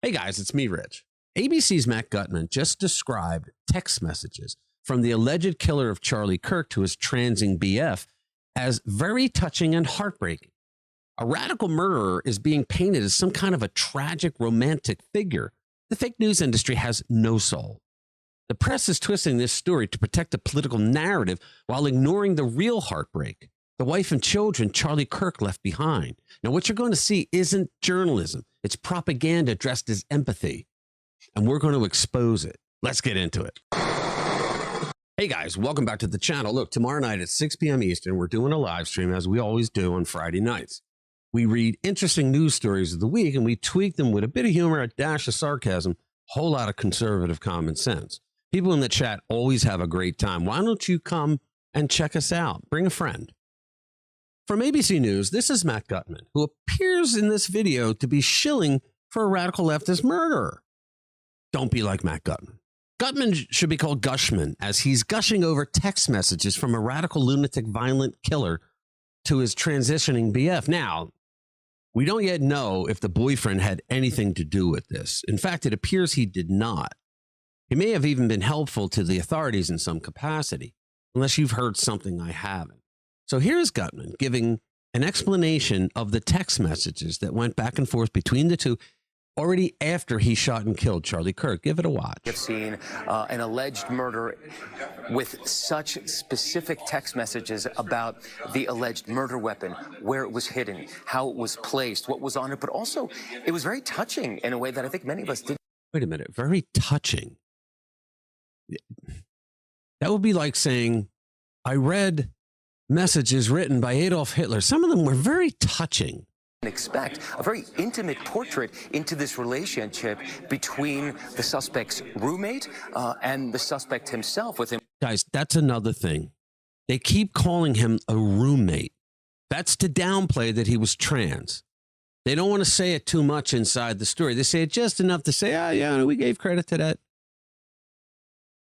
Hey guys, it's me, Rich. ABC's Matt Gutman just described text messages from the alleged killer of Charlie Kirk to his transing BF as very touching and heartbreaking. A radical murderer is being painted as some kind of a tragic romantic figure. The fake news industry has no soul. The press is twisting this story to protect a political narrative while ignoring the real heartbreak, the wife and children Charlie Kirk left behind. Now, what you're going to see isn't journalism. It's propaganda dressed as empathy. And we're going to expose it. Let's get into it. Hey guys, welcome back to the channel. Look, tomorrow night at 6 p.m. Eastern, we're doing a live stream as we always do on Friday nights. We read interesting news stories of the week and we tweak them with a bit of humor, a dash of sarcasm, a whole lot of conservative common sense. People in the chat always have a great time. Why don't you come and check us out? Bring a friend. From ABC News, this is Matt Gutman, who appears in this video to be shilling for a radical leftist murderer. Don't be like Matt Gutman. Gutman should be called Gushman, as he's gushing over text messages from a radical, lunatic, violent killer to his transitioning BF. Now, we don't yet know if the boyfriend had anything to do with this. In fact, it appears he did not. He may have even been helpful to the authorities in some capacity, unless you've heard something I haven't. So here's Gutman giving an explanation of the text messages that went back and forth between the two already after he shot and killed Charlie Kirk. Give it a watch. I've seen an alleged murder with such specific text messages about the alleged murder weapon, where it was hidden, how it was placed, what was on it, but also it was very touching in a way that I think many of us didn't. Wait a minute, very touching. That would be like saying, I read messages written by Adolf Hitler. Some of them were very touching. Expect a very intimate portrait into this relationship between the suspect's roommate and the suspect himself with him. Guys, that's another thing. They keep calling him a roommate. That's to downplay that he was trans. They don't want to say it too much inside the story. They say it just enough to say, oh, yeah, we gave credit to that.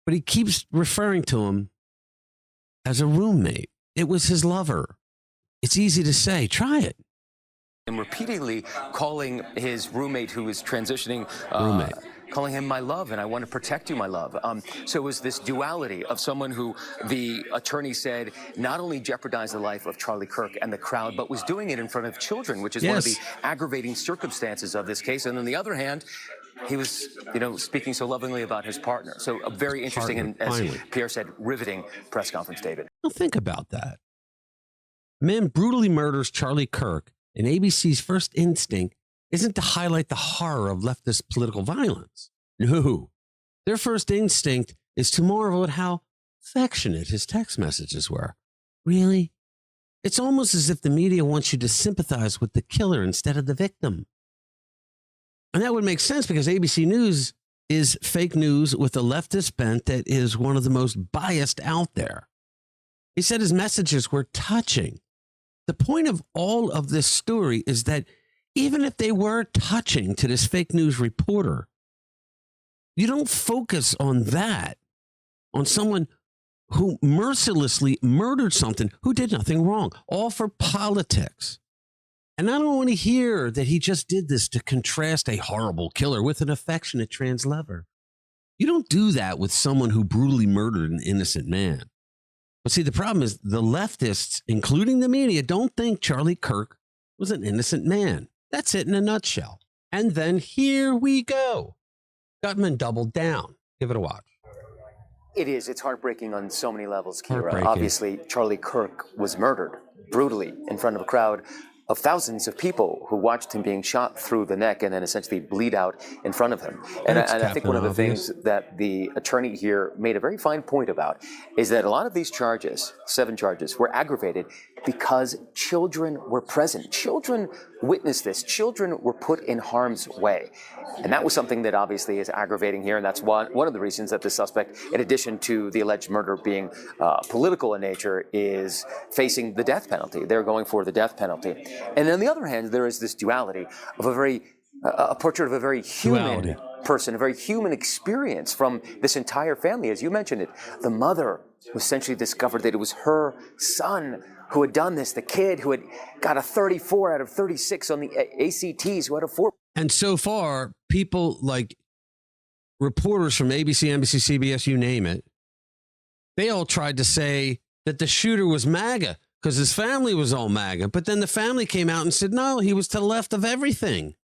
But he keeps referring to him as a roommate. It was his lover. It's easy to say. Try it. And repeatedly calling his roommate who is transitioning, calling him my love, and I want to protect you, my love. So it was this duality of someone who the attorney said not only jeopardized the life of Charlie Kirk and the crowd, but was doing it in front of children, which is one of the aggravating circumstances of this case. And on the other hand, he was, speaking so lovingly about his partner. So a very interesting and, as Pierre said, riveting press conference, David. Well, think about that. A man brutally murders Charlie Kirk, and ABC's first instinct isn't to highlight the horror of leftist political violence. No. Their first instinct is to marvel at how affectionate his text messages were. Really? It's almost as if the media wants you to sympathize with the killer instead of the victim. And that would make sense because ABC News is fake news with a leftist bent that is one of the most biased out there. He said his messages were touching. The point of all of this story is that even if they were touching to this fake news reporter, you don't focus on that, on someone who mercilessly murdered something who did nothing wrong, all for politics. And I don't want to hear that he just did this to contrast a horrible killer with an affectionate trans lover. You don't do that with someone who brutally murdered an innocent man. But see, the problem is the leftists, including the media, don't think Charlie Kirk was an innocent man. That's it in a nutshell. And then here we go. Gutman doubled down. Give it a watch. It is. It's heartbreaking on so many levels, Kira. Obviously, Charlie Kirk was murdered brutally in front of a crowd of thousands of people who watched him being shot through the neck and then essentially bleed out in front of him. And I think one of the things that the attorney here made a very fine point about is that a lot of these charges, 7 charges, were aggravated because children were present. Children witnessed this. Children were put in harm's way. And that was something that obviously is aggravating here, and that's one of the reasons that the suspect, in addition to the alleged murder being political in nature, is facing the death penalty. They're going for the death penalty. And on the other hand, there is this duality of a portrait of a very human person, a very human experience from this entire family. As you mentioned it, the mother who essentially discovered that it was her son who had done this, the kid who had got a 34 out of 36 on the ACTs, who had a 4 And so far, people like reporters from ABC, NBC, CBS, you name it, they all tried to say that the shooter was MAGA because his family was all MAGA. But then the family came out and said, no, he was to the left of everything.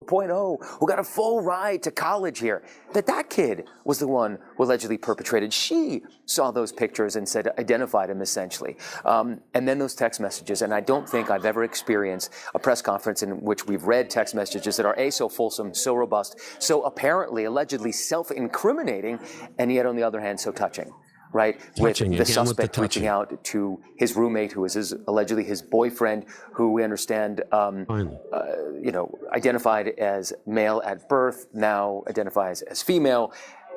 2.0, who got a full ride to college here, that kid was the one who allegedly perpetrated. She saw those pictures and said, identified him essentially. And then those text messages. And I don't think I've ever experienced a press conference in which we've read text messages that are so fulsome, so robust, so apparently, allegedly self-incriminating, and yet on the other hand, so touching. Right, with the suspect reaching out to his roommate, who is allegedly his boyfriend, who we understand, identified as male at birth, now identifies as female,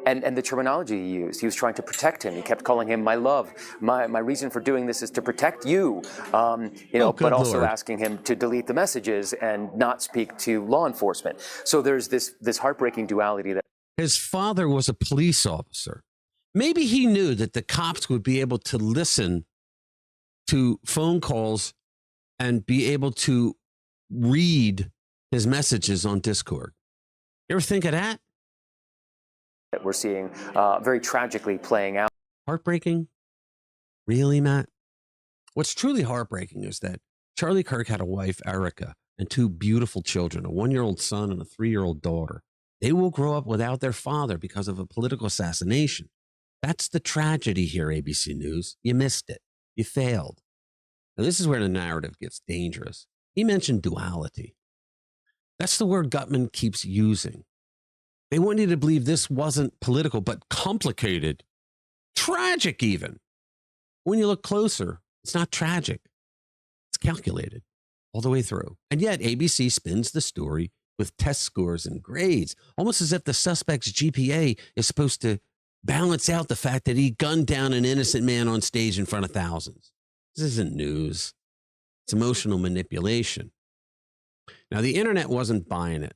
and the terminology he used. He was trying to protect him. He kept calling him my love. My reason for doing this is to protect you. But also asking him to delete the messages and not speak to law enforcement. So there's this heartbreaking duality that his father was a police officer. Maybe he knew that the cops would be able to listen to phone calls and be able to read his messages on Discord. You ever think of that? That we're seeing very tragically playing out. Heartbreaking? Really, Matt? What's truly heartbreaking is that Charlie Kirk had a wife, Erica, and two beautiful children, a 1-year-old son and a 3-year-old daughter. They will grow up without their father because of a political assassination. That's the tragedy here, ABC News. You missed it. You failed. Now, this is where the narrative gets dangerous. He mentioned duality. That's the word Gutman keeps using. They want you to believe this wasn't political, but complicated, tragic even. When you look closer, it's not tragic. It's calculated all the way through. And yet ABC spins the story with test scores and grades, almost as if the suspect's GPA is supposed to balance out the fact that he gunned down an innocent man on stage in front of thousands. This isn't news. It's emotional manipulation. Now, the internet wasn't buying it.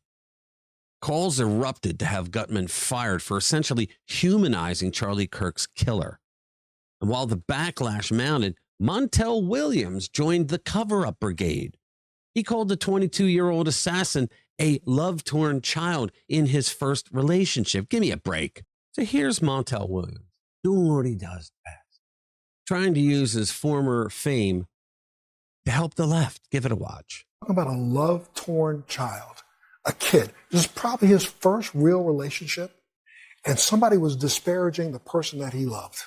Calls erupted to have Gutman fired for essentially humanizing Charlie Kirk's killer. And while the backlash mounted, Montel Williams joined the cover-up brigade. He called the 22-year-old assassin a love-torn child in his first relationship. Give me a break. So here's Montel Williams doing what he does best, trying to use his former fame to help the left. Give it a watch. Talking about a love-torn child, a kid. This is probably his first real relationship, and somebody was disparaging the person that he loved.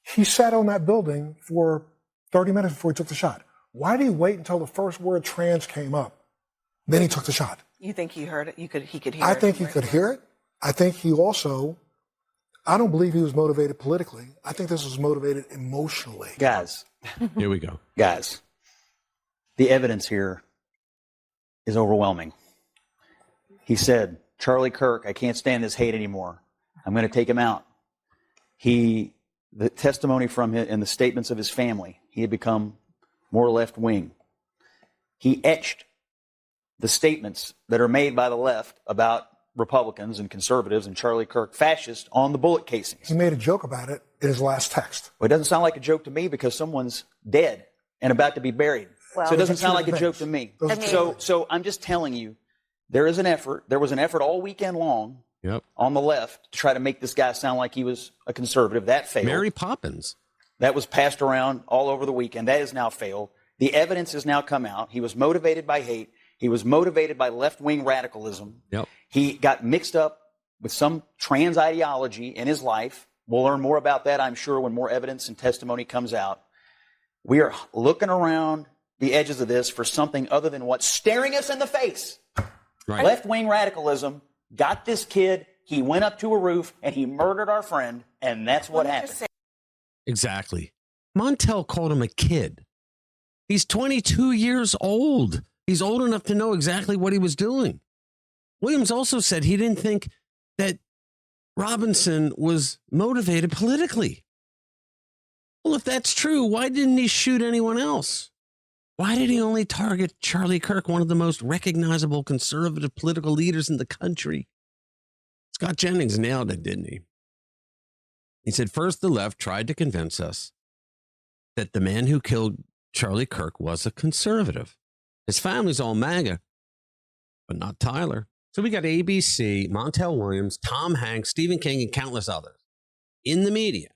He sat on that building for 30 minutes before he took the shot. Why did he wait until the first word trans came up? Then he took the shot. You think he heard it? He could hear it? I think he could hear it. I think he also, I don't believe he was motivated politically. I think this was motivated emotionally. Guys. Here we go. Guys, the evidence here is overwhelming. He said, Charlie Kirk, I can't stand this hate anymore. I'm going to take him out. The testimony from him and the statements of his family, he had become more left-wing. He etched the statements that are made by the left about Republicans and conservatives and Charlie Kirk fascists on the bullet casings. He made a joke about it in his last text. Well, it doesn't sound like a joke to me because someone's dead and about to be buried. Well, so it doesn't sound like a joke to me. So I'm just telling you, there is an effort. There was an effort all weekend long on the left to try to make this guy sound like he was a conservative. That failed. Mary Poppins. That was passed around all over the weekend. That has now failed. The evidence has now come out. He was motivated by hate. He was motivated by left-wing radicalism. Yep. He got mixed up with some trans ideology in his life. We'll learn more about that, I'm sure, when more evidence and testimony comes out. We are looking around the edges of this for something other than what's staring us in the face. Right. Left-wing radicalism got this kid. He went up to a roof and he murdered our friend, and that's what happened. Exactly. Montel called him a kid. He's 22 years old. He's old enough to know exactly what he was doing. Williams also said he didn't think that Robinson was motivated politically. Well, if that's true, why didn't he shoot anyone else? Why did he only target Charlie Kirk, one of the most recognizable conservative political leaders in the country? Scott Jennings nailed it, didn't he? He said, first, the left tried to convince us that the man who killed Charlie Kirk was a conservative. His family's all MAGA. but not Tyler. So we got ABC, Montel Williams, Tom Hanks, Stephen King, and countless others in the media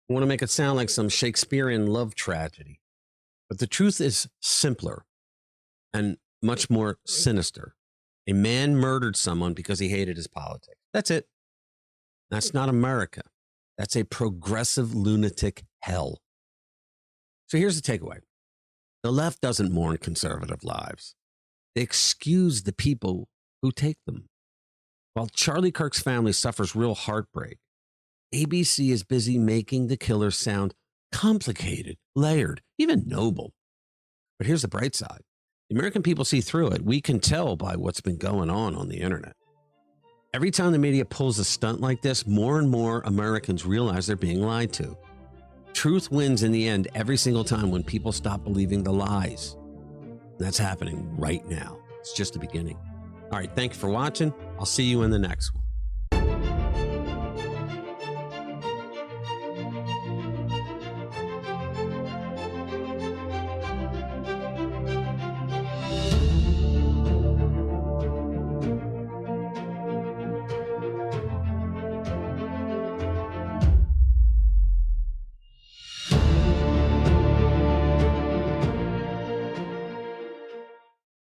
who want to make it sound like some Shakespearean love tragedy. But the truth is simpler and much more sinister. A man murdered someone because he hated his politics. That's it. That's not America. That's a progressive lunatic hell. So here's the takeaway. The left doesn't mourn conservative lives. They excuse the people who take them. While Charlie Kirk's family suffers real heartbreak, ABC is busy making the killer sound complicated, layered, even noble. But here's the bright side. The American people see through it. We can tell by what's been going on the internet. Every time the media pulls a stunt like this, more and more Americans realize they're being lied to. Truth wins in the end every single time when people stop believing the lies. That's happening right now. It's just the beginning. All right, thank you for watching. I'll see you in the next one.